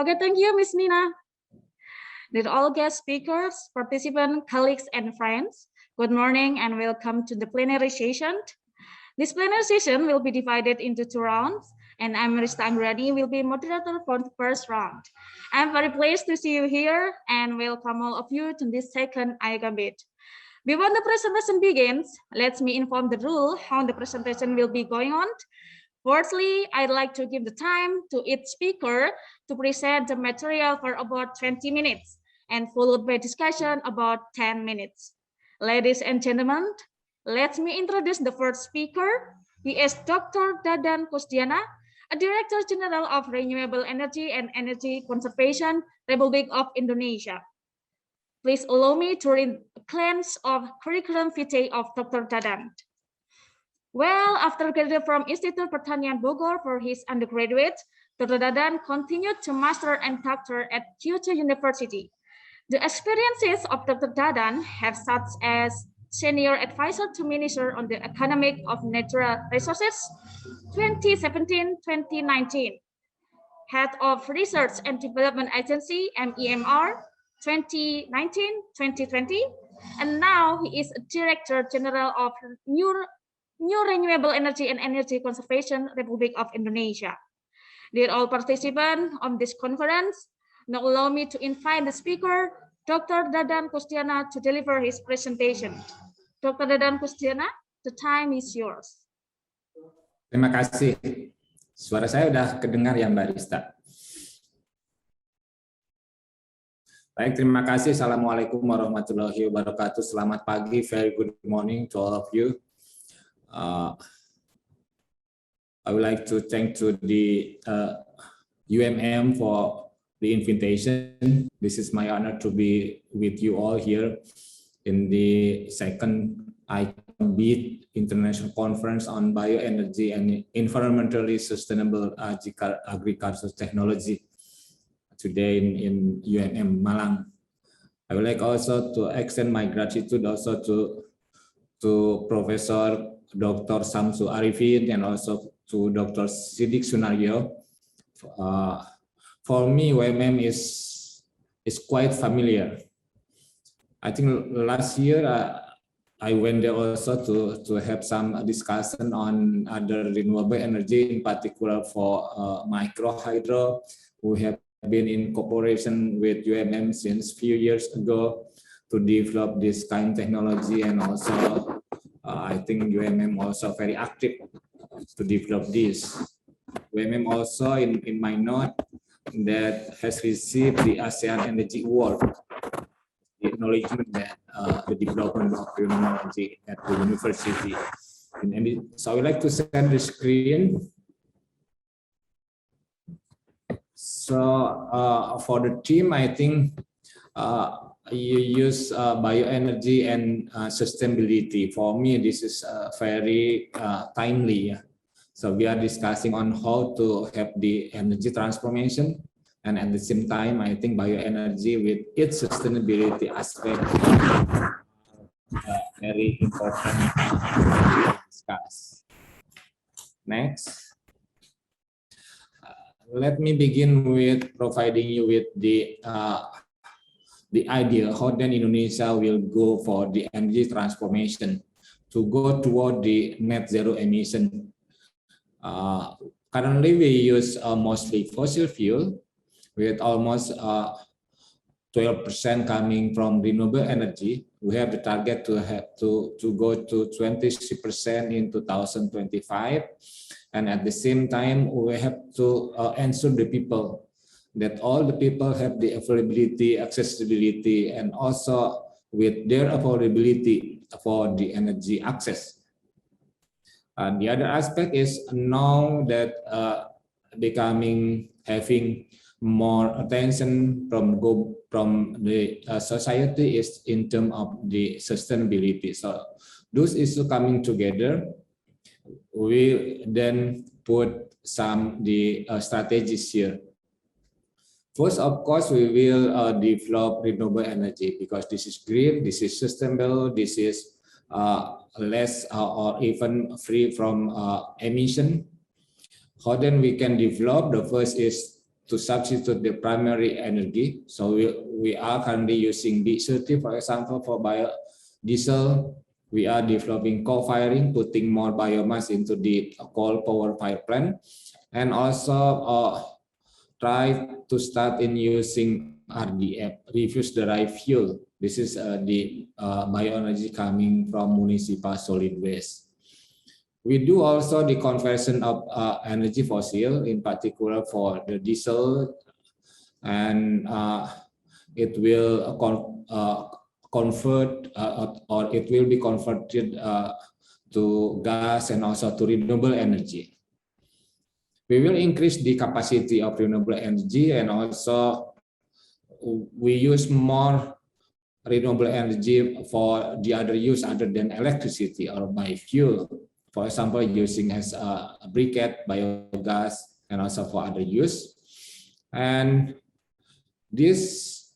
Okay, thank you, Ms. Nina. Dear all guest speakers, participants, colleagues, and friends, good morning and welcome to the plenary session. This plenary session will be divided into 2 rounds, and I'm Rista Anggrani, will be moderator for the first round. I'm very pleased to see you here and welcome all of you to this second IGA bit. Before the presentation begins, let me inform the rule how the presentation will be going on. Firstly, I'd like to give the time to each speaker to present the material for about 20 minutes and followed by discussion about 10 minutes. Ladies and gentlemen, let me introduce the first speaker. He is Dr. Dadan Kusdiana, a Director General of Renewable Energy and Energy Conservation, Republic of Indonesia. Please allow me to read a glance of curriculum vitae of Dr. Dadan. Well, after graduating from Institut Pertanian Bogor for his undergraduate, Dr. Dadan continued to master and doctor at Kyoto University. The experiences of Dr. Dadan have such as Senior Advisor to Minister on the Economic of Natural Resources 2017-2019, Head of Research and Development Agency MEMR 2019-2020, and now he is Director General of New Renewable Energy and Energy Conservation Republic of Indonesia. Dear all participants on this conference, now allow me to invite the speaker, Dr. Dadan Kusdiana, to deliver his presentation. Dr. Dadan Kusdiana, the time is yours. Terima kasih. Suara saya sudah kedengar ya, Mbak Rista. Baik, terima kasih. Assalamualaikum warahmatullahi wabarakatuh. Selamat pagi, very good morning to all of you. I would like to thank to the UMM for the invitation. This is my honor to be with you all here in the second ICOMBIT International Conference on Bioenergy and Environmentally Sustainable Agricultural Technology today in UMM Malang. I would like also to extend my gratitude also to Professor Dr. Samsu Arifin and also to Dr. Sidik Sunaryo. For me, UMM is quite familiar. I think last year I went there also to have some discussion on other renewable energy, in particular for micro hydro. We have been in cooperation with UMM since few years ago to develop this kind of technology, and also I think UMM also very active to develop this. UMM also in my note that has received the ASEAN Energy Award, the acknowledgement that the development of renewable energy at the university. So I would like to share the screen. So for the team, I think you use bioenergy and sustainability. For me, this is very timely. So we are discussing on how to have the energy transformation, and at the same time, I think bioenergy with its sustainability aspect very important to discuss. Next. Let me begin with providing you with the idea how then Indonesia will go for the energy transformation to go toward the net zero emission. Currently, we use mostly fossil fuel, with almost 12% coming from renewable energy. We have the target to go to 23% in 2025, and at the same time, we have to ensure the people that all the people have the availability, accessibility, and also with their affordability for the energy access. The other aspect is now that having more attention from the society is in terms of the sustainability. So those issues coming together, we then put some strategies here. First, of course, we will develop renewable energy because this is green, this is sustainable, this is less or even free from emission. How then we can develop? The first is to substitute the primary energy. So we are currently using B30, for example, for biodiesel. We are developing co-firing, putting more biomass into the coal power fire plant, and also try to start in using RDF, refuse derived fuel. This is the bioenergy coming from municipal solid waste. We do also the conversion of energy fossil, in particular for the diesel, and it will convert or it will be converted to gas and also to renewable energy. We will increase the capacity of renewable energy, and also we use more renewable energy for the other use other than electricity or biofuel. For example, using as a briquette, biogas, and also for other use. And this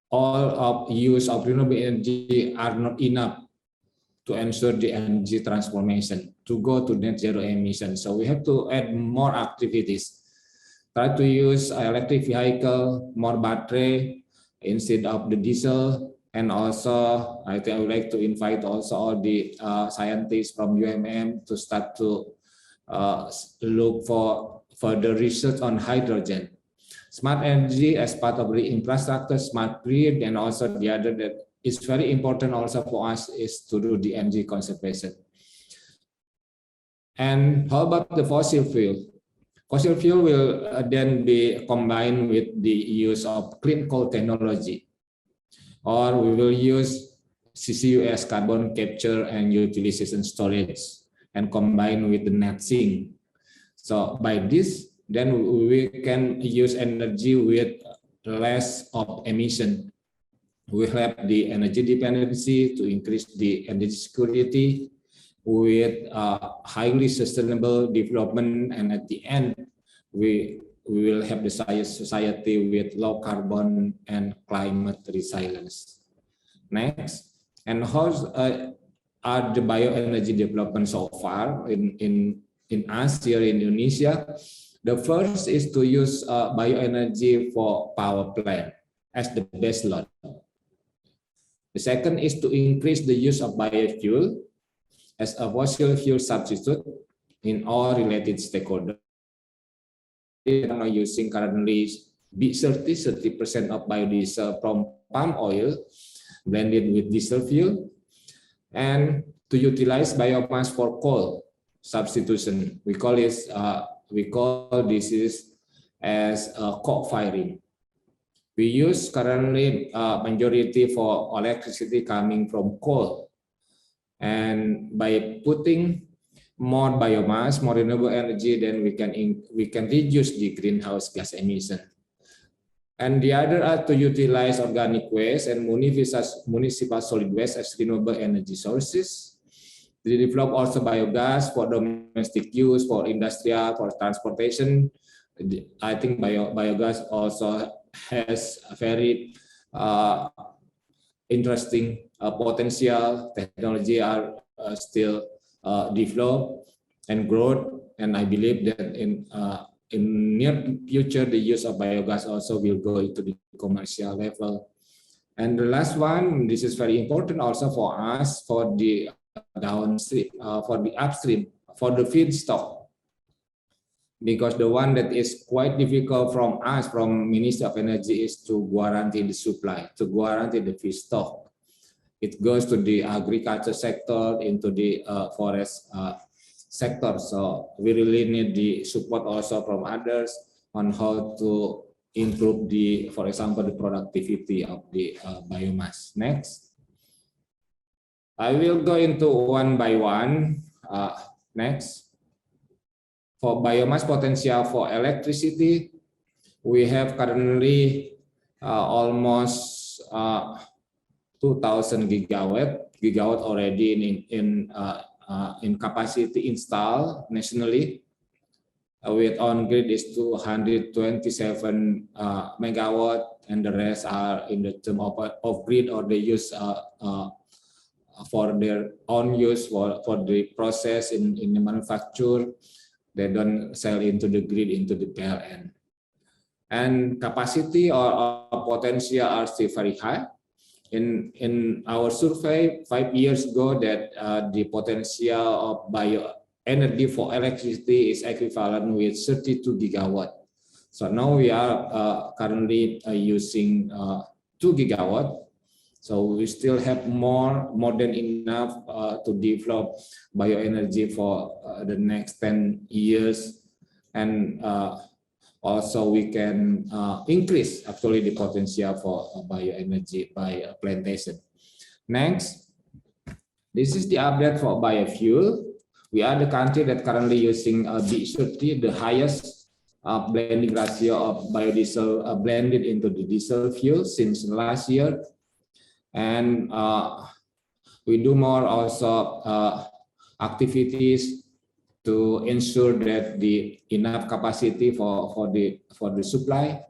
all of use of renewable energy are not enough to ensure the energy transformation to go to net zero emissions. So we have to add more activities. Try to use electric vehicle, more battery instead of the diesel. And also, I think I would like to invite also all the scientists from UMM to start to look for further research on hydrogen. Smart energy as part of the infrastructure, smart grid, and also the other that is very important also for us is to do the energy conservation. And how about the fossil fuel? Fossil fuel will then be combined with the use of clean coal technology. Or we will use CCUS, carbon capture and utilization storage, and combine with the net sink. So by this, then we can use energy with less of emission. We have the energy dependency to increase the energy security with highly sustainable development, and at the end, we will have the society with low carbon and climate resilience. Next, and how are the bioenergy development so far in us here in Indonesia? The first is to use bioenergy for power plant as the base load. The second is to increase the use of biofuel as a fossil fuel substitute in all related stakeholders. We are using currently 30% of biodiesel from palm oil blended with diesel fuel, and to utilize biomass for coal substitution. We call this as co-firing. We use currently majority for electricity coming from coal, and by putting more biomass, more renewable energy, then we can reduce the greenhouse gas emission. And the other are to utilize organic waste and municipal solid waste as renewable energy sources. We develop also biogas for domestic use, for industrial, for transportation. I think biogas also has a very interesting potential. Technology are still develop and grow, and I believe that in near future the use of biogas also will go into the commercial level. And the last one, this is very important also for us, for the downstream, for the upstream, for the feedstock, because the one that is quite difficult from us, from Ministry of Energy, is to guarantee the supply, to guarantee the feedstock. It goes to the agriculture sector, into the forest sector. So we really need the support also from others on how to improve the, for example, the productivity of the biomass. Next. I will go into one by one. Next. For biomass potential for electricity, we have currently almost 2,000 gigawatt already in capacity installed nationally. With on-grid is 227 megawatt, and the rest are in the term of off-grid, or they use for their own use for the process in the manufacture. They don't sell into the grid, into the PLN. and capacity or potential are still very high. In our survey 5 years ago, that the potential of bioenergy for electricity is equivalent with 32 gigawatt. So now we are currently using 2 gigawatt. So we still have more than enough to develop bioenergy for the next 10 years. And also we can increase actually the potential for bioenergy by plantation. Next, this is the update for biofuel. We are the country that currently using B30, the highest blending ratio of biodiesel blended into the diesel fuel since last year. And we do more also activities to ensure that the enough capacity for the supply.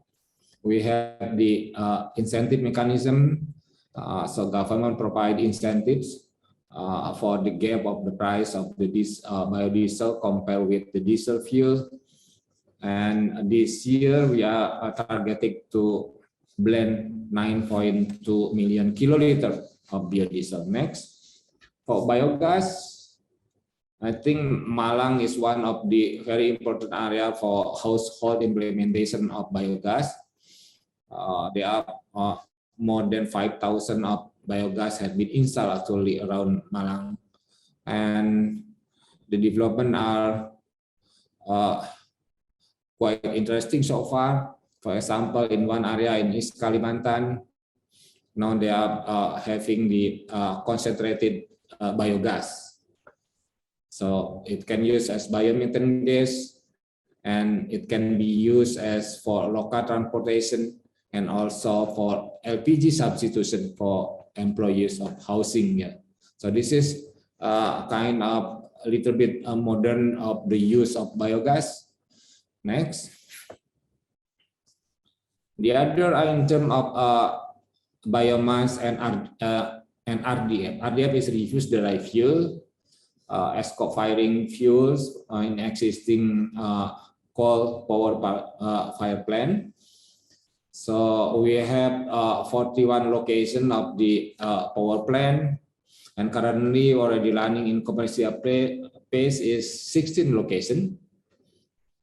We have the incentive mechanism, so government provide incentives for the gap of the price of the biodiesel compared with the diesel fuel. And this year we are targeting to blend 9.2 million kiloliter of biodiesel. Next, for biogas, I think Malang is one of the very important area for household implementation of biogas. There are more than 5,000 of biogas have been installed actually around Malang, and the development are quite interesting so far. For example, in one area in East Kalimantan, now they are having the concentrated biogas. So it can use as biomethane gas, and it can be used as for local transportation and also for LPG substitution for employees of housing. Yeah. So this is kind of a little bit modern of the use of biogas. Next. The other in terms of biomass and RDF. RDF is refuse derived fuel as co-firing fuels in existing coal power fire plant. So we have 41 locations of the power plant, and currently already running in commercial phase is 16 locations.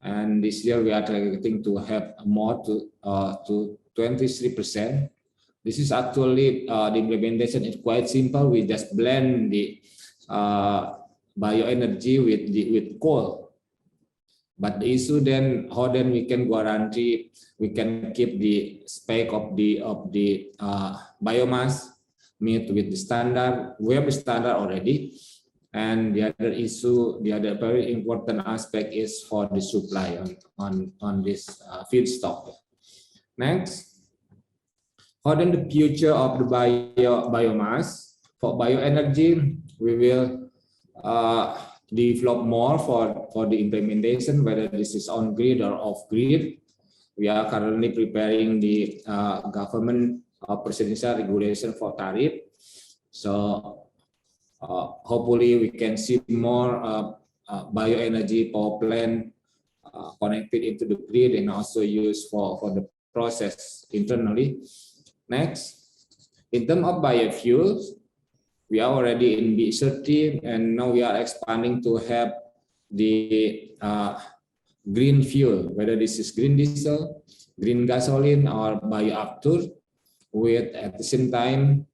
And this year we are targeting to have more to 23%. This is actually the implementation is quite simple. We just blend the bioenergy with coal. But the issue then, how then we can guarantee we can keep the spec of the biomass meet with the standard. We have the standard already. And the other issue, the other very important aspect is for the supply on this feedstock. Next, how then the future of the biomass? For bioenergy, we will develop more for the implementation, whether this is on grid or off grid. We are currently preparing the government presidential regulation for tariff. So hopefully we can see more bioenergy power plant connected into the grid and also used for the process internally. Next, in terms of biofuels, we are already in B30, and now we are expanding to have the green fuel, whether this is green diesel, green gasoline, or bioafter. With at the same time,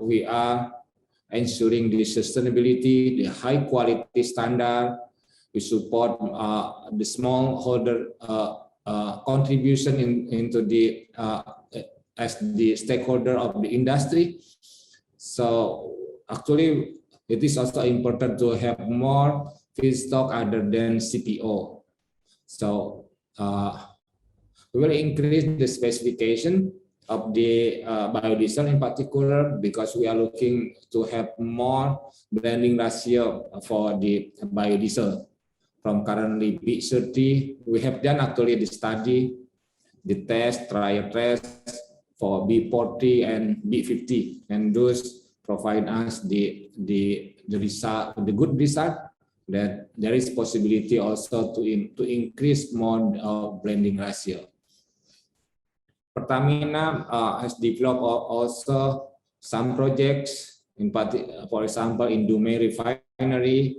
we are ensuring the sustainability, the high quality standard. We support the smallholder contribution into the as the stakeholder of the industry. So actually, it is also important to have more feedstock other than CPO. So we will increase the specification of the biodiesel in particular, because we are looking to have more blending ratio for the biodiesel from currently B30. We have done actually the study, the trial test for B40 and B50, and those provide us the result, the good result, that there is possibility also to increase more blending ratio. Pertamina has developed also some projects, for example, in Dumai Refinery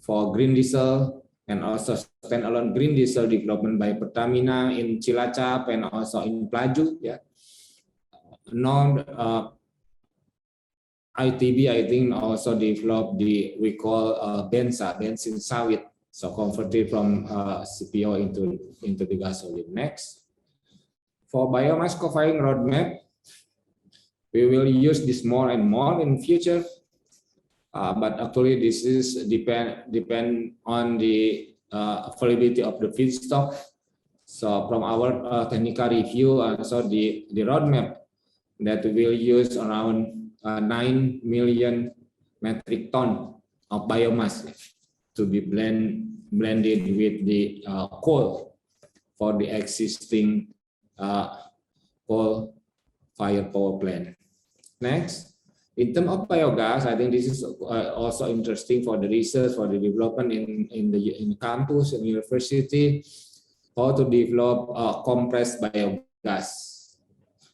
for green diesel, and also standalone green diesel development by Pertamina in Cilacap and also in Pelaju. Yeah. Now, ITB, I think, also developed we call bensin sawit, so converted from CPO into the gasoline. Next. For biomass co-firing roadmap, we will use this more and more in future, but actually this is depend on the availability of the feedstock. So from our technical review, so the roadmap that we will use around 9 million metric ton of biomass to be blended with the coal for the existing coal-fired power plant. Next, in terms of biogas, I think this is also interesting for the research, for the development in the campus and university, how to develop compressed biogas.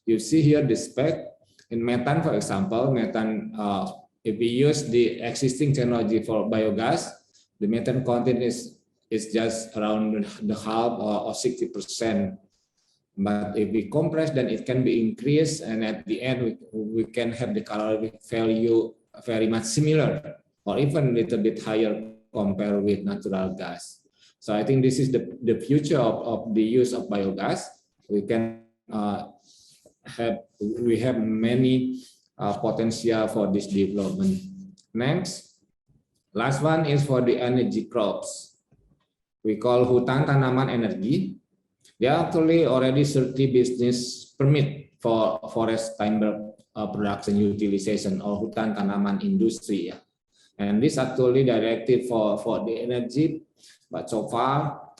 You see here the spec in methane, for example, methane. If we use the existing technology for biogas, the methane content is just around the half or 60%. But if we compress, then it can be increased, and at the end we can have the calorific value very much similar or even a little bit higher compared with natural gas. So I think this is the future of the use of biogas. We can have many potential for this development. Next, last one is for the energy crops. We call hutan tanaman energi. There are actually already 30 business permit for forest timber production utilization or hutan tanaman industry. And this actually directed for the energy, but so far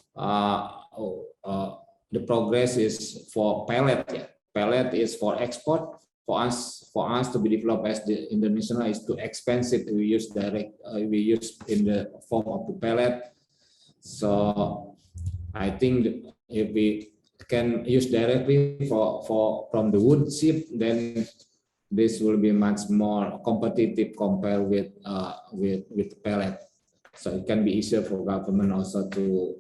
the progress is for pellet. Pellet is for export. For us to be developed as the international is too expensive. We use in the form of the pellet. So I think if we can use directly from the wood chip, then this will be much more competitive compared with pellet. So it can be easier for government also to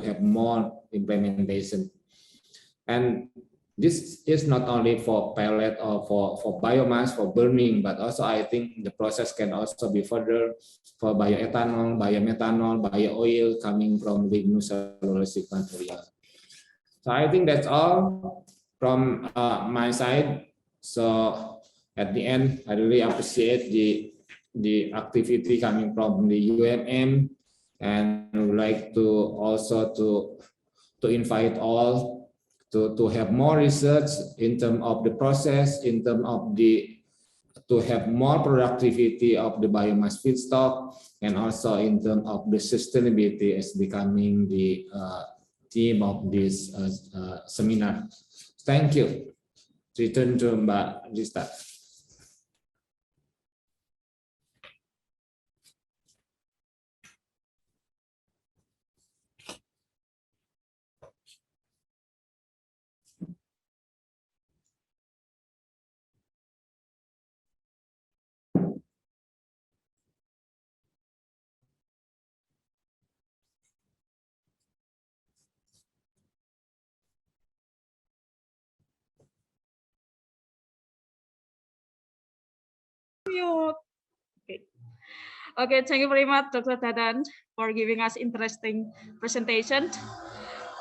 have more implementation. And this is not only for pellet or for biomass for burning, but also I think the process can also be further for bioethanol, biomethanol, bio-oil coming from lignocellulosic material. So I think that's all from my side. So at the end, I really appreciate the activity coming from the UMM, and I would like to also to invite all to have more research in terms of the process, in terms of to have more productivity of the biomass feedstock, and also in terms of the sustainability as becoming the theme of this seminar. Thank you. Return to Mbak Rista. Okay, thank you very much, Dr. Dadan, for giving us interesting presentation.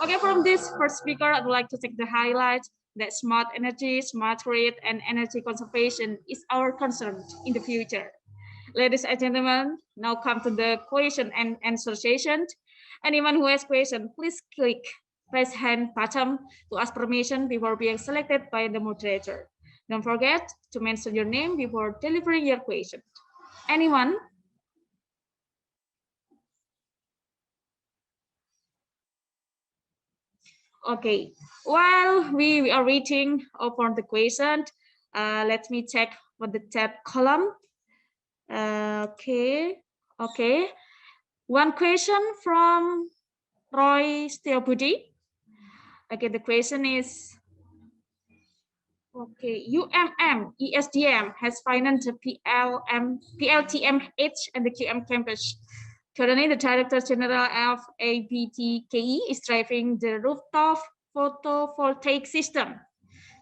Okay, from this first speaker, I'd like to take the highlight that smart energy, smart grid, and energy conservation is our concern in the future. Ladies and gentlemen, now come to the question and answer session. Anyone who has question, please click raise hand button to ask permission before being selected by the moderator. Don't forget to mention your name before delivering your question. Anyone? Okay, while we are waiting for the question, let me check what the chat column. Okay. One question from Roy Setiabudi. Okay, the question is, Okay, UMM ESDM has financed PLTMH and the QM campus. Currently, the Director General of ABTKE is driving the rooftop photovoltaic system.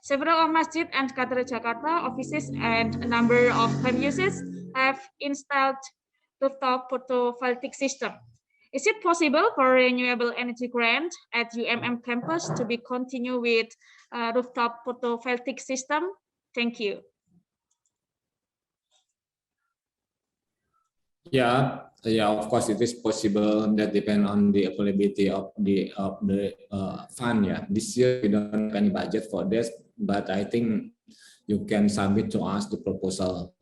Several masjid and Katedral Jakarta offices and a number of campuses have installed rooftop photovoltaic system. Is it possible for renewable energy grant at UMM campus to be continued with rooftop photovoltaic system? Thank you. Yeah, of course it is possible. That depends on the availability of the fund. Yeah, this year we don't have any budget for this, but I think you can submit to us the proposal.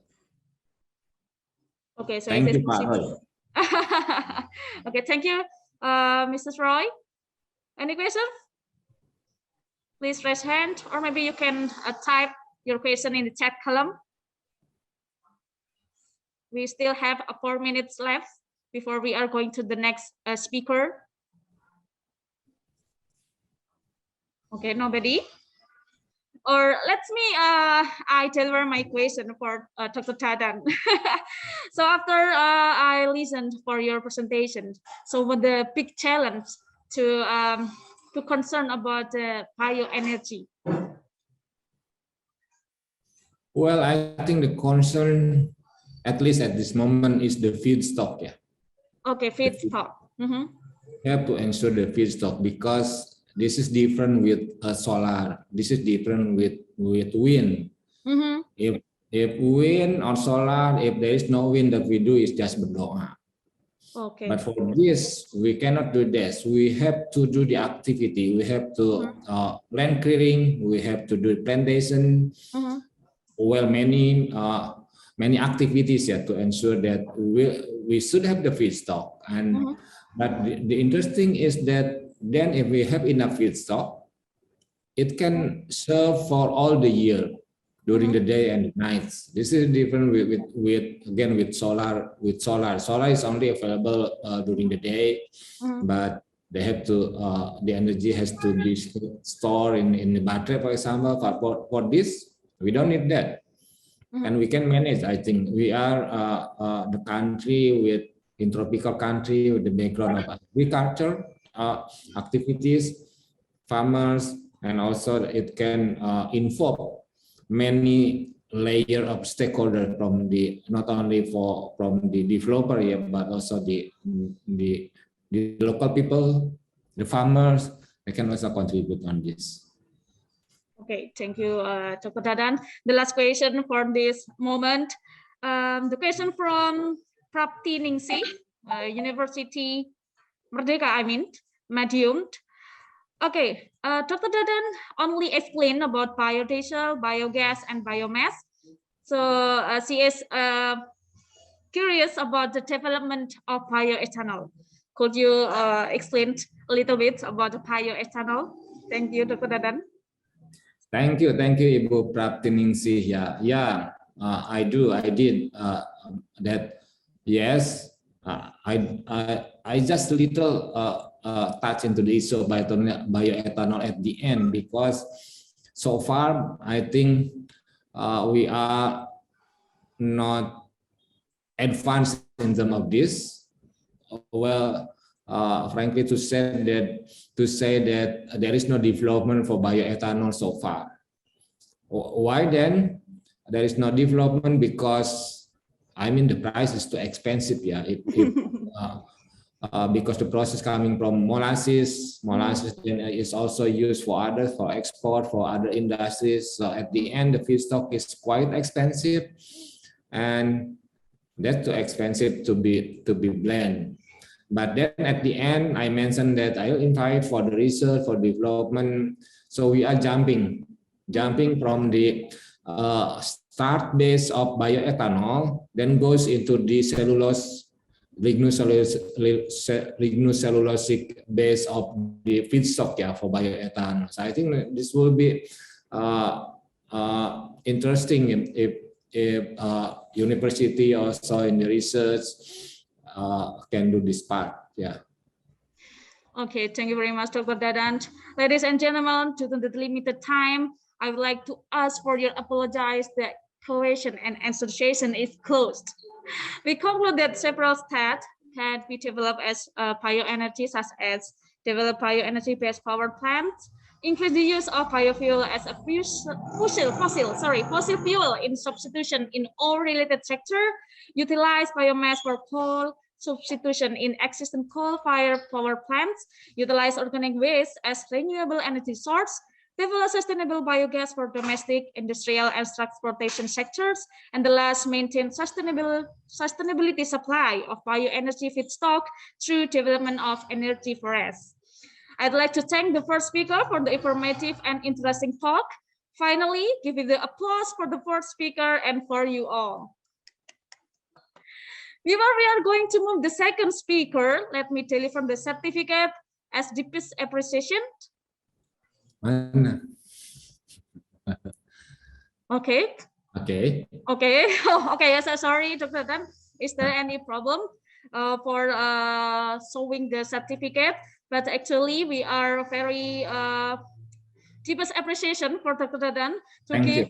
Okay, so Thank it is you, Pak possible. Roy. Okay, thank you, Mrs. Roy. Any questions? Please raise hand, or maybe you can type your question in the chat column. We still have 4 minutes left before we are going to the next speaker. Okay, nobody. Or let me, I tailor my question for Dr. Dadan. So after I listened for your presentation, so what the big challenge to concern about the bioenergy? Well, I think the concern, at least at this moment, is the feedstock. Yeah. Okay, feedstock. Mm-hmm. We have to ensure the feedstock because this is different with solar. This is different with wind. Mm-hmm. If wind or solar, if there is no wind, that we do is just berdoa. Okay. But for this, we cannot do this. We have to do the activity. We have to land clearing. We have to do plantation. Mm-hmm. Well, many activities to ensure that we should have the feedstock. And but the interesting is that then if we have enough feedstock, it can serve for all the year during the day and nights. This is different with solar. With solar is only available during the day, but they have to the energy has to be stored in the battery, for example. For this, we don't need that, and we can manage. I think we are the country in tropical country with the background of agriculture activities, farmers, and also it can involve many layer of stakeholder from the not only from the developer but also the local people, the farmers. They can also contribute on this. Okay, thank you, Dr. Dadan. The last question for this moment, the question from Prapti Ningsi, University Merdeka, Madiun. Okay, Dr. Dadan only explained about biodiesel, biogas, and biomass. So she is curious about the development of bioethanol. Could you explain a little bit about the bioethanol? Thank you, Dr. Dadan. Thank you, Ibu Praptiningsih. I did that. Yes, I just a little touch into the issue of bioethanol at the end, because so far I think we are not advanced in terms of this. Well, frankly, to say that there is no development for bioethanol so far. Why then there is no development? Because the price is too expensive. Because the process coming from molasses then is also used for export for other industries. So at the end, the feedstock is quite expensive, and that's too expensive to be blended. But then at the end, I mentioned that I will invite for the research, for development. So we are jumping from the start base of bioethanol, then goes into the lignocellulosic base of the feedstock for bioethanol. So I think this will be interesting if university also in the research can do this part. Okay, thank you very much, Dr. Dadan. Ladies and gentlemen, due to the limited time, I would like to ask for your apologize that question and answer session is closed. We conclude that several steps can be developed as bioenergy, such as develop bioenergy-based power plants, increase the use of biofuel as a fossil fuel in substitution in all related sector, utilize biomass for coal substitution in existing coal-fired power plants, utilize organic waste as renewable energy source, develop sustainable biogas for domestic, industrial, and transportation sectors, and the last, maintain sustainability supply of bioenergy feedstock through development of energy forests. I'd like to thank the first speaker for the informative and interesting talk. Finally, give it the applause for the fourth speaker and for you all. Before we are going to move the second speaker, let me deliver the certificate as deepest appreciation. Mana? Okay. Okay. Okay. Okay. Yes. Sorry, Dr. Dan. Is there any problem for showing the certificate? But actually, we are very deepest appreciation for Dr. Dan to give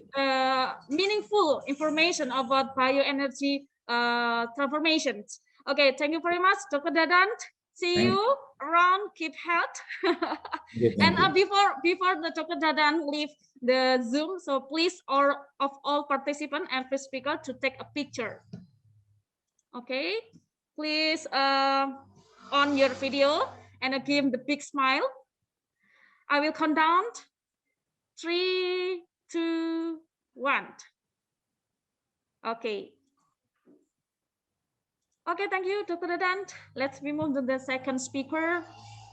meaningful information about bioenergy transformations. Okay. Thank you very much, Dr. Dan. See you around. Keep health. And before the Dr. Dadan leave the Zoom, so please all participants and first speaker to take a picture. Okay, please on your video and give the big smile. I will count down 3, 2, 1. Okay. Okay, thank you, Dr. Dadan. Let's move to the second speaker.